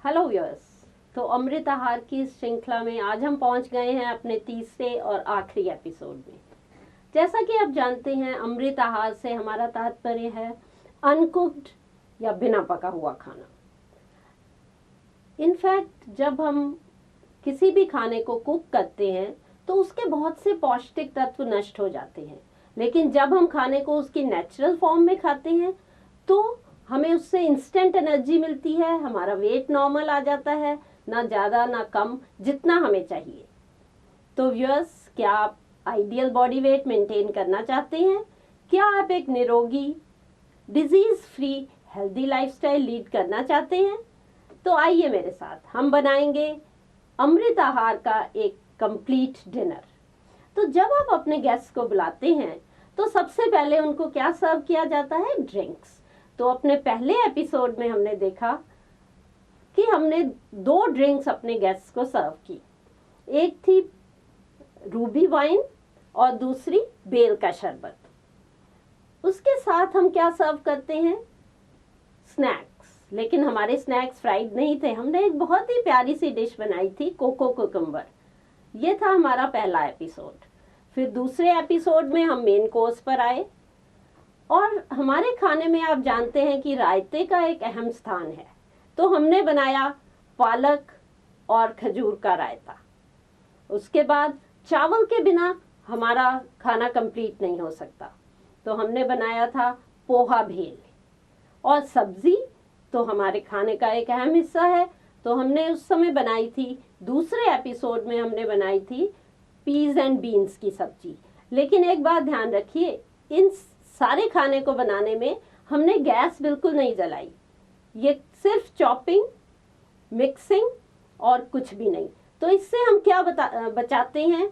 Hello viewers. तो अमृत आहार की इस श्रृंखला में आज हम पहुंच गए हैं अपने तीसरे और आखिरी एपिसोड में। जैसा कि आप जानते हैं, अमृत आहार से हमारा तात्पर्य है अनकुक्ड या बिना पका हुआ खाना। इनफैक्ट जब हम किसी भी खाने को कुक करते हैं तो उसके बहुत से पौष्टिक तत्व नष्ट हो जाते हैं, लेकिन जब हम खाने को उसकी नेचुरल फॉर्म में खाते हैं तो हमें उससे इंस्टेंट एनर्जी मिलती है, हमारा वेट नॉर्मल आ जाता है, ना ज़्यादा ना कम, जितना हमें चाहिए। तो व्यूअर्स, क्या आप आइडियल बॉडी वेट मेंटेन करना चाहते हैं? क्या आप एक निरोगी, disease free, healthy lifestyle lead करना चाहते हैं? तो आइए मेरे साथ, हम बनाएंगे अमृत आहार का एक कंप्लीट डिनर। तो जब आप अपने गेस्ट को बुलाते हैं तो सबसे पहले उनको क्या सर्व किया जाता है? ड्रिंक्स। तो अपने पहले एपिसोड में हमने देखा कि हमने 2 ड्रिंक्स अपने गेस्ट को सर्व की। एक थी रूबी वाइन और दूसरी बेल का शरबत। उसके साथ हम क्या सर्व करते हैं? स्नैक्स। लेकिन हमारे स्नैक्स फ्राइड नहीं थे, हमने एक बहुत ही प्यारी सी डिश बनाई थी, कोको कुकुम्बर। ये था हमारा पहला एपिसोड। फिर दूसरे एपिसोड में हम मेन कोर्स पर आए और हमारे खाने में आप जानते हैं कि रायते का एक अहम स्थान है। तो हमने बनाया पालक और खजूर का रायता। उसके बाद चावल के बिना हमारा खाना कंप्लीट नहीं हो सकता, तो हमने बनाया था पोहा भेल। और सब्जी तो हमारे खाने का एक अहम हिस्सा है, तो हमने उस समय बनाई थी, दूसरे एपिसोड में हमने बनाई थी पीज एंड बीन्स की सब्जी। लेकिन एक बात ध्यान रखिए, इन सारे खाने को बनाने में हमने गैस बिल्कुल नहीं जलाई। ये सिर्फ चॉपिंग, मिक्सिंग और कुछ भी नहीं। तो इससे हम क्या बचाते हैं?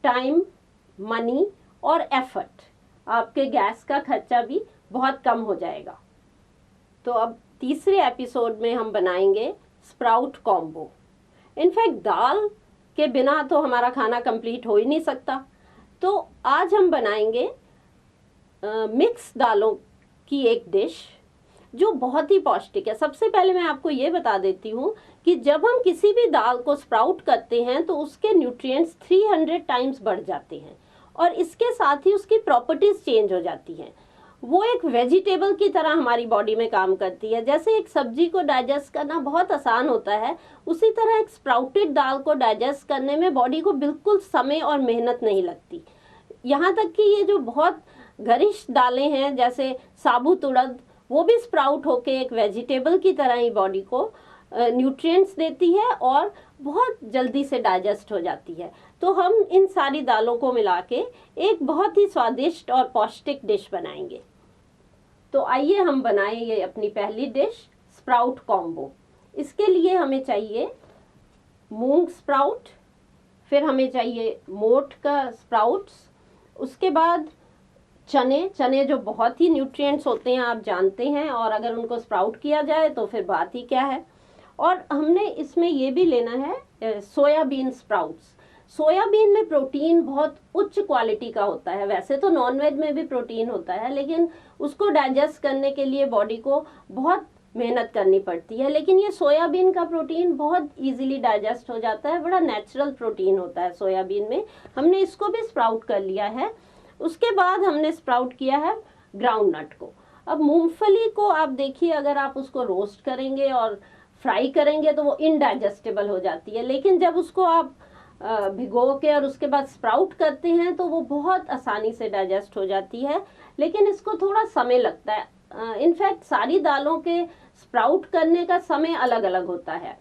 टाइम, मनी और एफर्ट। आपके गैस का खर्चा भी बहुत कम हो जाएगा। तो अब तीसरे एपिसोड में हम बनाएंगे स्प्राउट कॉम्बो। इनफैक्ट दाल के बिना तो हमारा खाना कंप्लीट हो ही नहीं सकता। तो आज हम बनाएंगे मिक्स दालों की एक डिश जो बहुत ही पौष्टिक है। सबसे पहले मैं आपको ये बता देती हूँ कि जब हम किसी भी दाल को स्प्राउट करते हैं तो उसके न्यूट्रिएंट्स 300 टाइम्स बढ़ जाते हैं और इसके साथ ही उसकी प्रॉपर्टीज चेंज हो जाती हैं। वो एक वेजिटेबल की तरह हमारी बॉडी में काम करती है। जैसे एक सब्जी को डाइजेस्ट करना बहुत आसान होता है, उसी तरह एक स्प्राउटेड दाल को डाइजेस्ट करने में बॉडी को बिल्कुल समय और मेहनत नहीं लगती। यहाँ तक कि ये जो बहुत गरिष्ठ दालें हैं जैसे साबुत उड़द, वो भी स्प्राउट होके एक वेजिटेबल की तरह ही बॉडी को न्यूट्रिएंट्स देती है और बहुत जल्दी से डाइजेस्ट हो जाती है। तो हम इन सारी दालों को मिला के एक बहुत ही स्वादिष्ट और पौष्टिक डिश बनाएंगे। तो आइए हम बनाएं ये अपनी पहली डिश, स्प्राउट कॉम्बो। इसके लिए हमें चाहिए मूंग स्प्राउट, फिर हमें चाहिए मोठ का स्प्राउट्स, उसके बाद चने जो बहुत ही न्यूट्रिएंट्स होते हैं आप जानते हैं, और अगर उनको स्प्राउट किया जाए तो फिर बात ही क्या है। और हमने इसमें ये भी लेना है सोयाबीन स्प्राउट्स। सोयाबीन में प्रोटीन बहुत उच्च क्वालिटी का होता है। वैसे तो नॉनवेज में भी प्रोटीन होता है, लेकिन उसको डाइजेस्ट करने के लिए बॉडी को बहुत मेहनत करनी पड़ती है। लेकिन ये सोयाबीन का प्रोटीन बहुत इजीली डाइजेस्ट हो जाता है, बड़ा नेचुरल प्रोटीन होता है सोयाबीन में। हमने इसको भी स्प्राउट कर लिया है। उसके बाद हमने स्प्राउट किया है ग्राउंड नट को। अब मूंगफली को आप देखिए, अगर आप उसको रोस्ट करेंगे और फ्राई करेंगे तो वो इनडाइजेस्टेबल हो जाती है, लेकिन जब उसको आप भिगो के और उसके बाद स्प्राउट करते हैं तो वो बहुत आसानी से डाइजेस्ट हो जाती है। लेकिन इसको थोड़ा समय लगता है। इनफैक्ट सारी दालों के स्प्राउट करने का समय अलग अलग होता है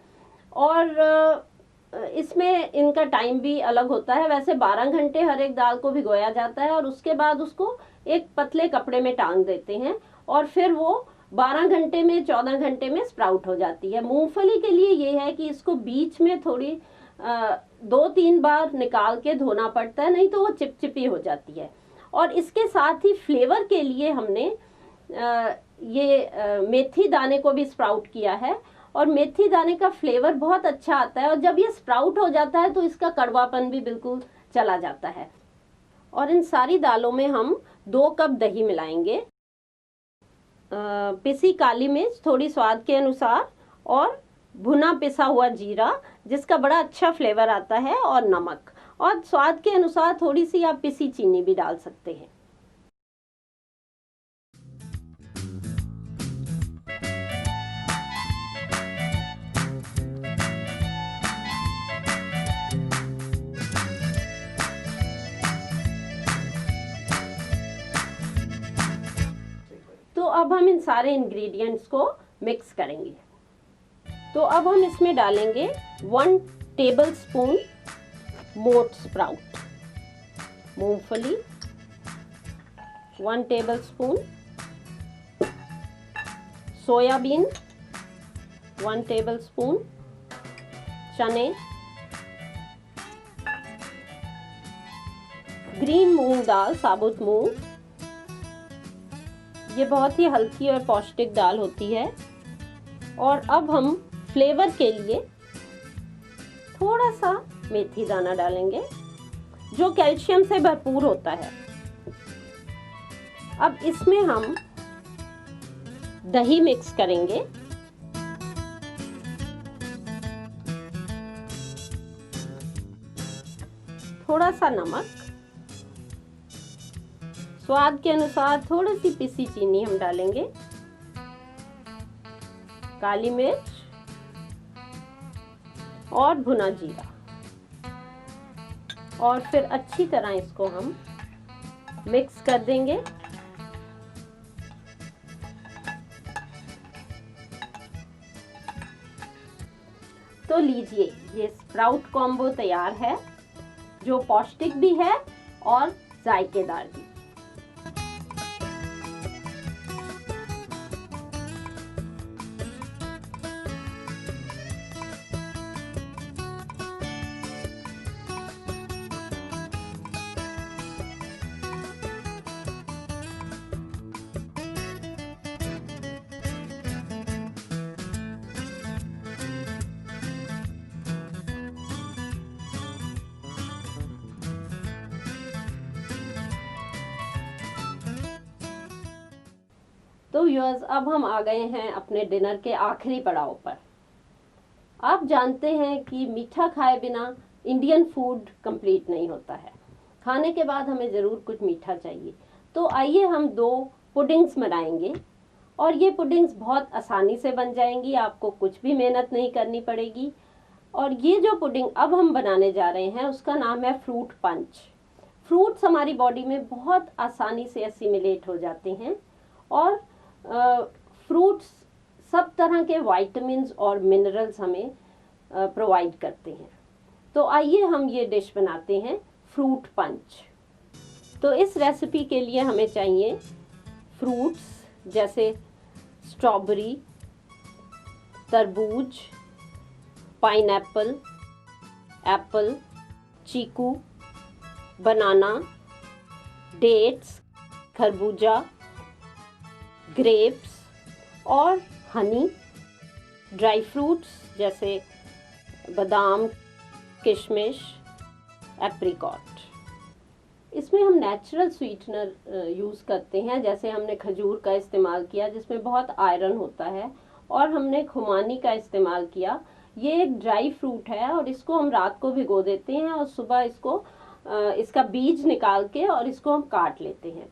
और इसमें इनका टाइम भी अलग होता है। वैसे 12 घंटे हर एक दाल को भिगोया जाता है और उसके बाद उसको एक पतले कपड़े में टांग देते हैं और फिर वो 12 घंटे में 14 घंटे में स्प्राउट हो जाती है। मूंगफली के लिए ये है कि इसको बीच में थोड़ी 2-3 बार निकाल के धोना पड़ता है, नहीं तो वो चिपचिपी हो जाती है। और इसके साथ ही फ्लेवर के लिए हमने मेथी दाने को भी स्प्राउट किया है और मेथी दाने का फ्लेवर बहुत अच्छा आता है और जब ये स्प्राउट हो जाता है तो इसका कड़वापन भी बिल्कुल चला जाता है। और इन सारी दालों में हम 2 कप दही मिलाएंगे, पिसी काली मिर्च थोड़ी स्वाद के अनुसार और भुना पिसा हुआ जीरा जिसका बड़ा अच्छा फ्लेवर आता है, और नमक, और स्वाद के अनुसार थोड़ी सी आप पिसी चीनी भी डाल सकते हैं। तो अब हम इन सारे इंग्रेडिएंट्स को मिक्स करेंगे। तो अब हम इसमें डालेंगे 1 टेबलस्पून मोठ स्प्राउट मूंगफली, 1 टेबलस्पून सोयाबीन, 1 टेबलस्पून चने, ग्रीन मूंग दाल, साबुत मूंग, ये बहुत ही हल्की और पौष्टिक दाल होती है। और अब हम फ्लेवर के लिए थोड़ा सा मेथी दाना डालेंगे जो कैल्शियम से भरपूर होता है। अब इसमें हम दही मिक्स करेंगे, थोड़ा सा नमक, स्वाद के अनुसार थोड़ी सी पिसी चीनी हम डालेंगे, काली मिर्च और भुना जीरा, और फिर अच्छी तरह इसको हम मिक्स कर देंगे। तो लीजिए, ये स्प्राउट कॉम्बो तैयार है जो पौष्टिक भी है और जायकेदार भी। तो व्यूअर्स, अब हम आ गए हैं अपने डिनर के आखिरी पड़ाव पर। आप जानते हैं कि मीठा खाए बिना इंडियन फूड कंप्लीट नहीं होता है। खाने के बाद हमें ज़रूर कुछ मीठा चाहिए। तो आइए हम 2 पुडिंग्स बनाएंगे, और ये पुडिंग्स बहुत आसानी से बन जाएंगी, आपको कुछ भी मेहनत नहीं करनी पड़ेगी। और ये जो पुडिंग अब हम बनाने जा रहे हैं उसका नाम है फ्रूट पंच। फ्रूट्स हमारी बॉडी में बहुत आसानी से एसिमिलेट हो जाते हैं, और फ्रूट्स सब तरह के विटामिन्स और मिनरल्स हमें प्रोवाइड करते हैं। तो आइए हम ये डिश बनाते हैं, फ्रूट पंच। तो इस रेसिपी के लिए हमें चाहिए फ्रूट्स जैसे स्ट्रॉबेरी, तरबूज, पाइनएप्पल, एप्पल, चीकू, बनाना, डेट्स, खरबूजा, ग्रेप्स और हनी, ड्राई फ्रूट्स जैसे बादाम, किशमिश, एप्रिकॉट। इसमें हम नेचुरल स्वीटनर यूज़ करते हैं, जैसे हमने खजूर का इस्तेमाल किया जिसमें बहुत आयरन होता है, और हमने खुमानी का इस्तेमाल किया। ये एक ड्राई फ्रूट है और इसको हम रात को भिगो देते हैं और सुबह इसको इसका बीज निकाल के और इसको हम काट लेते हैं।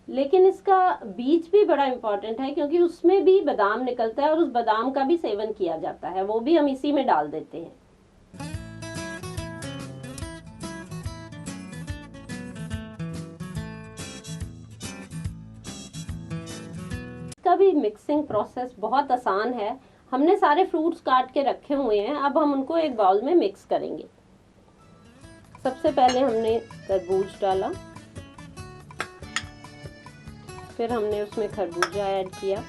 लेकिन इसका बीज भी बड़ा इम्पोर्टेंट है क्योंकि उसमें भी बादाम निकलता है और उस बादाम का भी सेवन किया जाता है, वो भी हम इसी में डाल देते हैं। इसका भी मिक्सिंग प्रोसेस बहुत आसान है। हमने सारे फ्रूट्स काट के रखे हुए हैं, अब हम उनको एक बाउल में मिक्स करेंगे। सबसे पहले हमने तरबूज डाला, फिर हमने उसमें खरबूजा ऐड किया।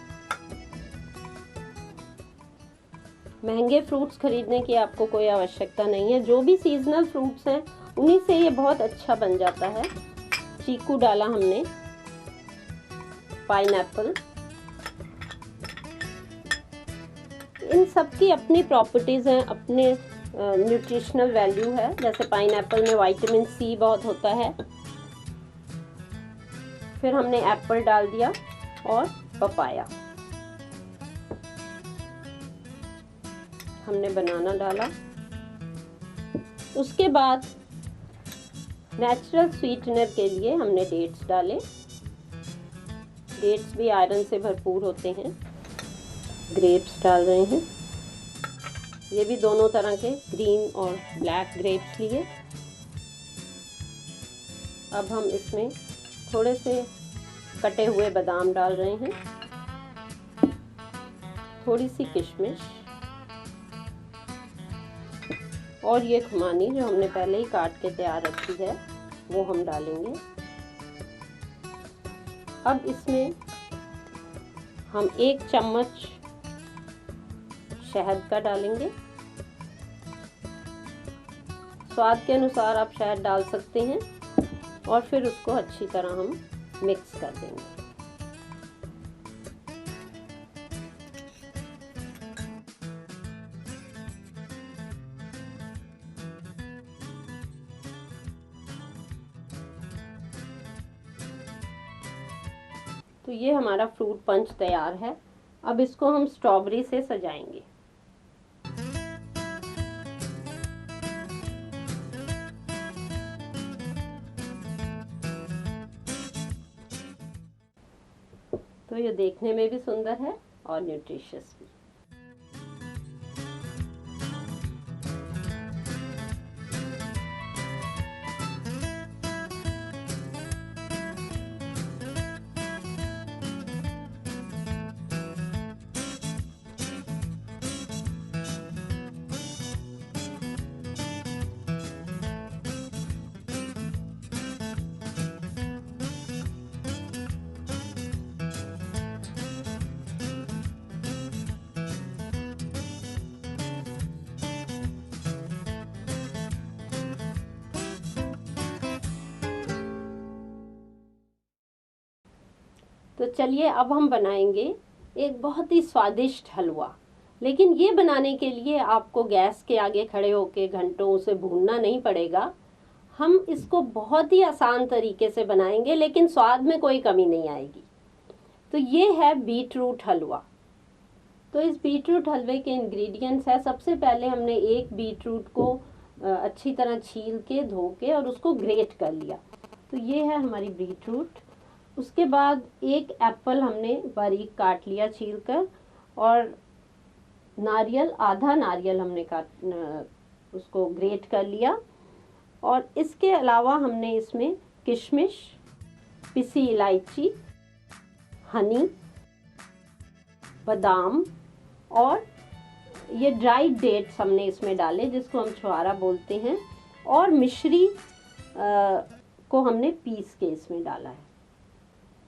महंगे फ्रूट्स खरीदने की आपको कोई आवश्यकता नहीं है, जो भी सीजनल फ्रूट्स हैं उन्हीं से ये बहुत अच्छा बन जाता है। चीकू डाला हमने, पाइनएप्पल, इन सब की अपनी प्रॉपर्टीज हैं, अपने न्यूट्रिशनल वैल्यू है। जैसे पाइनएप्पल में विटामिन सी बहुत होता है। फिर हमने एप्पल डाल दिया और पपाया। हमने बनाना डाला। उसके बाद नेचुरल स्वीटनर के लिए हमने डेट्स डाले। डेट्स भी आयरन से भरपूर होते हैं। ग्रेप्स डाल रहे हैं, ये भी दोनों तरह के ग्रीन और ब्लैक ग्रेप्स लिए। अब हम इसमें थोड़े से कटे हुए बादाम डाल रहे हैं, थोड़ी सी किशमिश और ये खुमानी जो हमने पहले ही काट के तैयार रखी है वो हम डालेंगे। अब इसमें हम 1 चम्मच शहद का डालेंगे। स्वाद के अनुसार आप शहद डाल सकते हैं और फिर उसको अच्छी तरह हम मिक्स कर देंगे। तो ये हमारा फ्रूट पंच तैयार है। अब इसको हम स्ट्रॉबेरी से सजाएंगे। तो ये देखने में भी सुंदर है और न्यूट्रिशियस भी। तो चलिए अब हम बनाएंगे एक बहुत ही स्वादिष्ट हलवा। लेकिन ये बनाने के लिए आपको गैस के आगे खड़े होकर घंटों उसे भूनना नहीं पड़ेगा। हम इसको बहुत ही आसान तरीके से बनाएंगे, लेकिन स्वाद में कोई कमी नहीं आएगी। तो ये है बीट रूट हलवा। तो इस बीट रूट हलवे के इंग्रेडिएंट्स है, सबसे पहले हमने एक बीट रूट को अच्छी तरह छील के धो के और उसको ग्रेट कर लिया। तो ये है हमारी बीट रूट। उसके बाद एक एप्पल हमने बारीक काट लिया छील कर, और नारियल, आधा नारियल हमने उसको ग्रेट कर लिया। और इसके अलावा हमने इसमें किशमिश, पिसी इलायची, हनी, बादाम और ये ड्राइड डेट्स हमने इसमें डाले, जिसको हम छुआरा बोलते हैं, और मिश्री को हमने पीस के इसमें डाला है।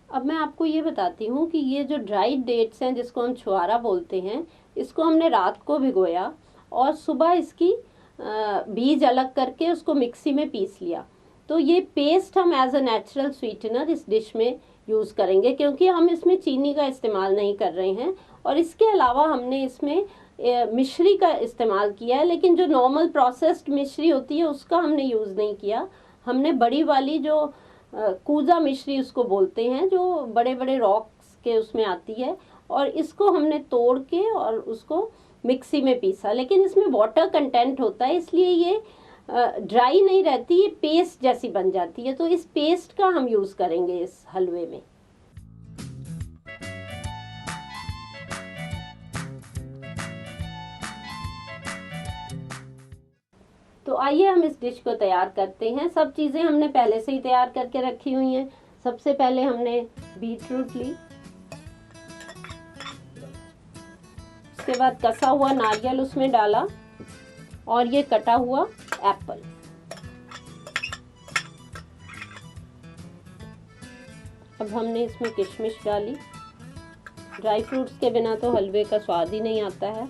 अब मैं आपको ये बताती हूँ कि ये जो ड्राइड डेट्स हैं, जिसको हम छुआरा बोलते हैं, इसको हमने रात को भिगोया और सुबह इसकी बीज अलग करके उसको मिक्सी में पीस लिया। तो ये पेस्ट हम एज अ नेचुरल स्वीटनर इस डिश में यूज़ करेंगे, क्योंकि हम इसमें चीनी का इस्तेमाल नहीं कर रहे हैं। और इसके अलावा हमने इसमें मिश्री का इस्तेमाल किया है, लेकिन जो नॉर्मल प्रोसेस्ड मिश्री होती है उसका हमने यूज़ नहीं किया। हमने बड़ी वाली जो कूजा मिश्री उसको बोलते हैं, जो बड़े बड़े रॉक्स के उसमें आती है, और इसको हमने तोड़ के और उसको मिक्सी में पीसा। लेकिन इसमें वाटर कंटेंट होता है, इसलिए ये ड्राई नहीं रहती, ये पेस्ट जैसी बन जाती है। तो इस पेस्ट का हम यूज़ करेंगे इस हलवे में। तो आइए हम इस डिश को तैयार करते हैं। सब चीज़ें हमने पहले से ही तैयार करके रखी हुई हैं। सबसे पहले हमने बीट रूट ली, उसके बाद कसा हुआ नारियल उसमें डाला, और ये कटा हुआ एप्पल। अब हमने इसमें किशमिश डाली। ड्राई फ्रूट्स के बिना तो हलवे का स्वाद ही नहीं आता है।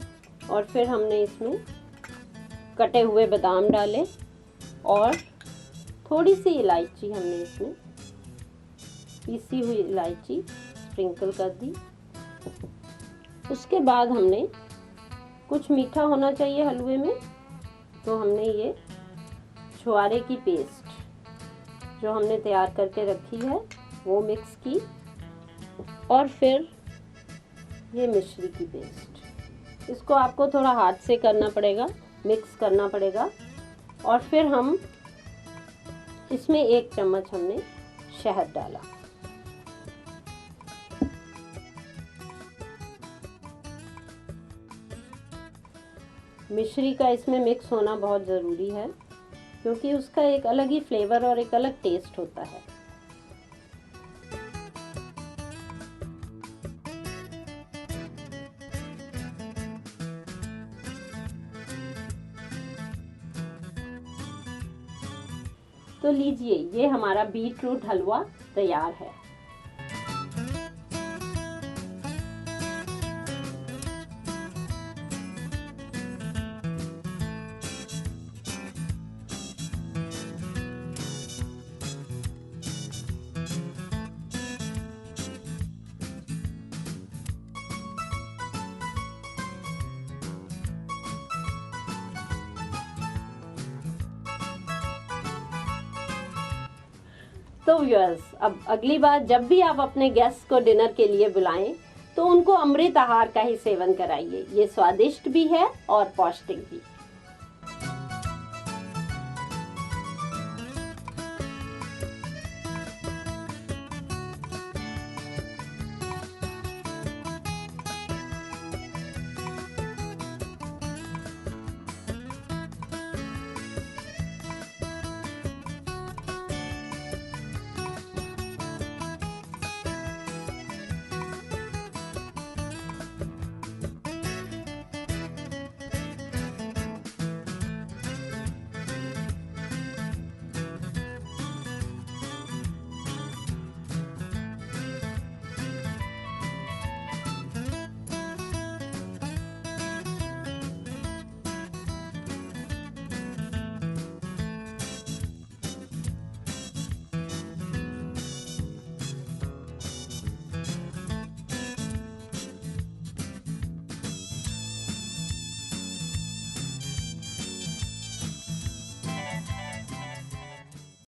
और फिर हमने इसमें कटे हुए बादाम डाले और थोड़ी सी इलायची हमने इसमें पीसी हुई इलायची स्प्रिंकल कर दी। उसके बाद हमने, कुछ मीठा होना चाहिए हलवे में, तो हमने ये छुआरे की पेस्ट जो हमने तैयार करके रखी है वो मिक्स की, और फिर ये मिश्री की पेस्ट। इसको आपको थोड़ा हाथ से करना पड़ेगा, मिक्स करना पड़ेगा। और फिर हम इसमें 1 चम्मच हमने शहद डाला। मिश्री का इसमें मिक्स होना बहुत ज़रूरी है, क्योंकि उसका एक अलग ही फ्लेवर और एक अलग टेस्ट होता है। तो लीजिए, ये हमारा बीट रूट हलवा तैयार है। तो व्यूअर्स, अब अगली बार जब भी आप अपने गेस्ट को डिनर के लिए बुलाएं तो उनको अमृत आहार का ही सेवन कराइए। ये स्वादिष्ट भी है और पौष्टिक भी।